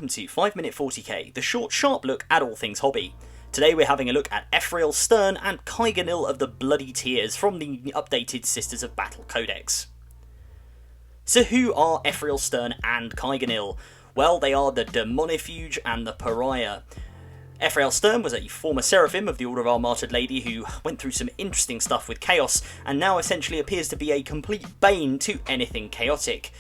welcome to 5 Minute 40k, the short, sharp look at all things hobby. Today we're having a look at Ephrael Stern and Kyganil of the Bloody Tears from the updated Sisters of Battle codex. So who are Ephrael Stern and Kyganil? Well, they are the Demonifuge and the Pariah. Ephrael Stern was a former Seraphim of the Order of Our Martyred Lady who went through some interesting stuff with Chaos, and now essentially appears to be a complete bane to anything chaotic.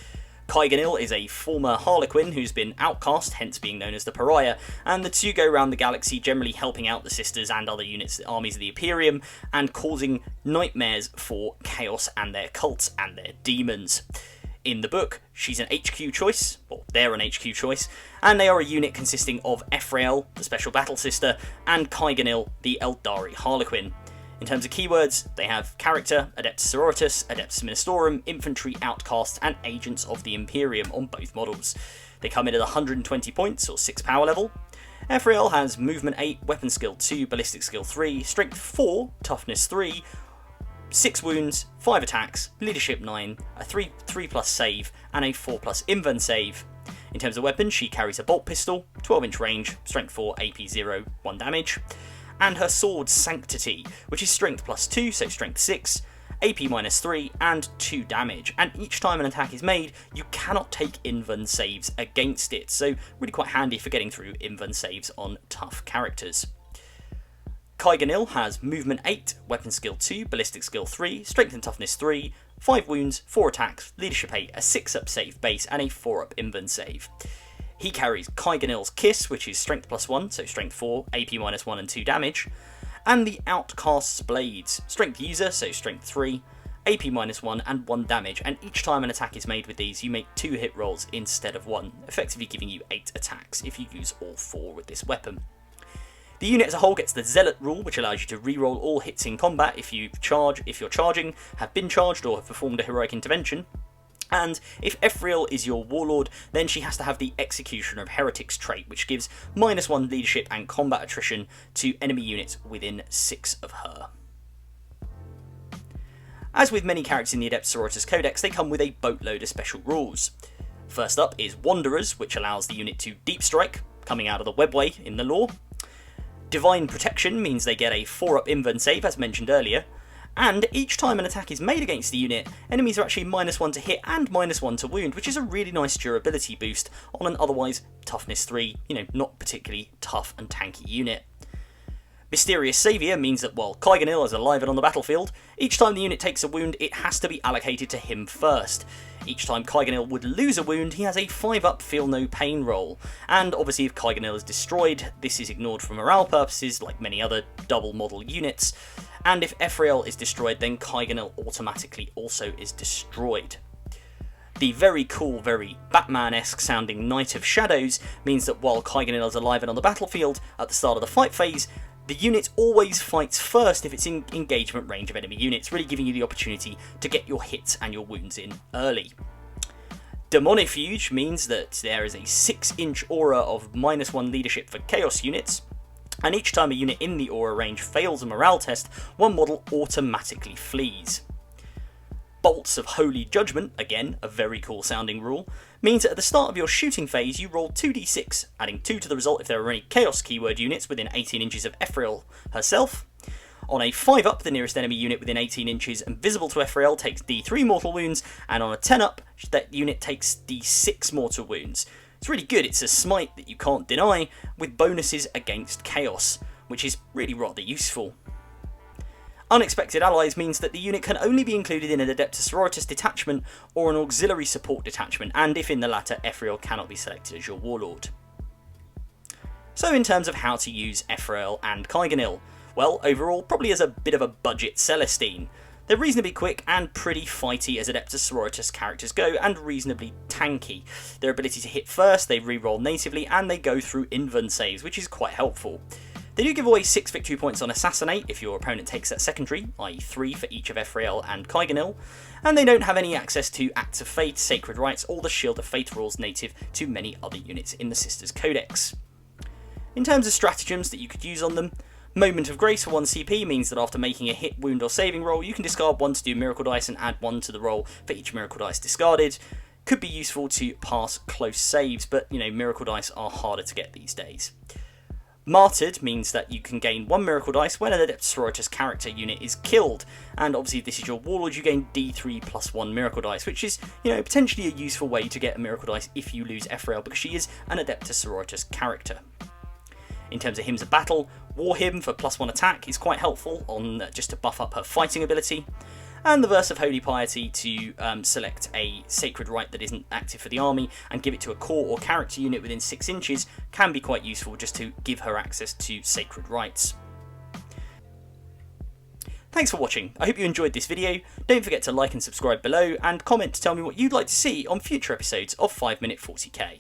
Kyganil is a former Harlequin who's been outcast, hence being known as the Pariah, and the two go around the galaxy generally helping out the Sisters and other units, armies of the Imperium, and causing nightmares for Chaos and their cults and their demons. In the book, she's an HQ choice, or they're an HQ choice, and they are a unit consisting of Ephrael, the Special Battle Sister, and Kyganil, the Eldari Harlequin. In terms of keywords, they have Character, Adeptus Sororitas, Adeptus Ministorum, Infantry, Outcasts, and Agents of the Imperium on both models. They come in at 120 points, or 6 power level. Ephrael has Movement 8, Weapon Skill 2, Ballistic Skill 3, Strength 4, Toughness 3, 6 wounds, 5 attacks, Leadership 9, a 3+ save, and a 4+ invuln save. In terms of weapons, she carries a bolt pistol, 12-inch range, Strength 4, AP 0, 1 damage. And her sword Sanctity, which is Strength +2, so Strength 6, AP -3, and 2 damage. And each time an attack is made, you cannot take invuln saves against it, so really quite handy for getting through invuln saves on tough characters. Kyganil has Movement 8, Weapon Skill 2, Ballistic Skill 3, Strength and Toughness 3, 5 wounds, 4 attacks, Leadership 8, a 6-up save base, and a 4-up invuln save. He carries Kyganil's Kiss, which is Strength +1, so Strength 4, AP -1 and 2 damage, and the Outcast's Blades, Strength User, so Strength 3, AP -1 and 1 damage, and each time an attack is made with these, you make 2 hit rolls instead of 1, effectively giving you 8 attacks if you use all 4 with this weapon. The unit as a whole gets the Zealot rule, which allows you to reroll all hits in combat if you're charging, have been charged, or have performed a heroic intervention. And if Ephrael is your warlord, then she has to have the Executioner of Heretics trait, which gives -1 leadership and combat attrition to enemy units within 6 of her. As with many characters in the Adeptus Sororitas Codex, they come with a boatload of special rules. First up is Wanderers, which allows the unit to deep strike, coming out of the webway in the lore. Divine Protection means they get a 4-up invuln save, as mentioned earlier. And each time an attack is made against the unit, enemies are actually -1 to hit and -1 to wound, which is a really nice durability boost on an otherwise Toughness 3, not particularly tough and tanky unit. Mysterious Saviour means that while Kyganil is alive and on the battlefield, each time the unit takes a wound, it has to be allocated to him first. Each time Kyganil would lose a wound, he has a 5-up Feel No Pain roll, and obviously if Kyganil is destroyed, this is ignored for morale purposes, like many other double model units, and if Ephrael is destroyed, then Kyganil automatically also is destroyed. The very cool, very Batman-esque sounding Knight of Shadows means that while Kyganil is alive and on the battlefield, at the start of the fight phase, the unit always fights first if it's in engagement range of enemy units, really giving you the opportunity to get your hits and your wounds in early. Demonifuge means that there is a 6-inch aura of -1 leadership for Chaos units, and each time a unit in the aura range fails a morale test, one model automatically flees. Bolts of Holy Judgment, again a very cool sounding rule, means that at the start of your shooting phase you roll 2d6, adding 2 to the result if there are any Chaos keyword units within 18 inches of Ephrael herself. On a 5-up, the nearest enemy unit within 18 inches and visible to Ephrael takes d3 mortal wounds, and on a 10-up, that unit takes d6 mortal wounds. It's really good, it's a smite that you can't deny, with bonuses against Chaos, which is really rather useful. Unexpected Allies means that the unit can only be included in an Adeptus Sororitas detachment or an Auxiliary Support detachment, and if in the latter, Ephrael cannot be selected as your warlord. So in terms of how to use Ephrael and Kyganil, well, overall, probably as a bit of a budget Celestine. They're reasonably quick and pretty fighty as Adeptus Sororitas characters go, and reasonably tanky. Their ability to hit first, they reroll natively, and they go through invuln saves, which is quite helpful. They do give away 6 victory points on Assassinate if your opponent takes that secondary, i.e. 3 for each of Ephrael and Kyganil, and they don't have any access to Acts of Fate, Sacred Rites, or the Shield of Fate rules native to many other units in the Sisters Codex. In terms of stratagems that you could use on them, Moment of Grace for 1 CP means that after making a hit, wound or saving roll, you can discard 1 to do Miracle Dice and add 1 to the roll for each Miracle Dice discarded. could be useful to pass close saves, but miracle dice are harder to get these days. Martyred means that you can gain 1 miracle dice when an Adeptus Sororitas character unit is killed, and obviously if this is your warlord, you gain D3 plus 1 miracle dice, which is potentially a useful way to get a miracle dice if you lose Ephrael, because she is an Adeptus Sororitas character. In terms of Hymns of Battle, War Hymn for +1 attack is quite helpful on just to buff up her fighting ability, and the Verse of Holy Piety to select a sacred rite that isn't active for the army and give it to a core or character unit within 6 inches can be quite useful just to give her access to sacred rites. Thanks for watching. I hope you enjoyed this video. Don't forget to like and subscribe below, and comment to tell me what you'd like to see on future episodes of 5 Minute 40k.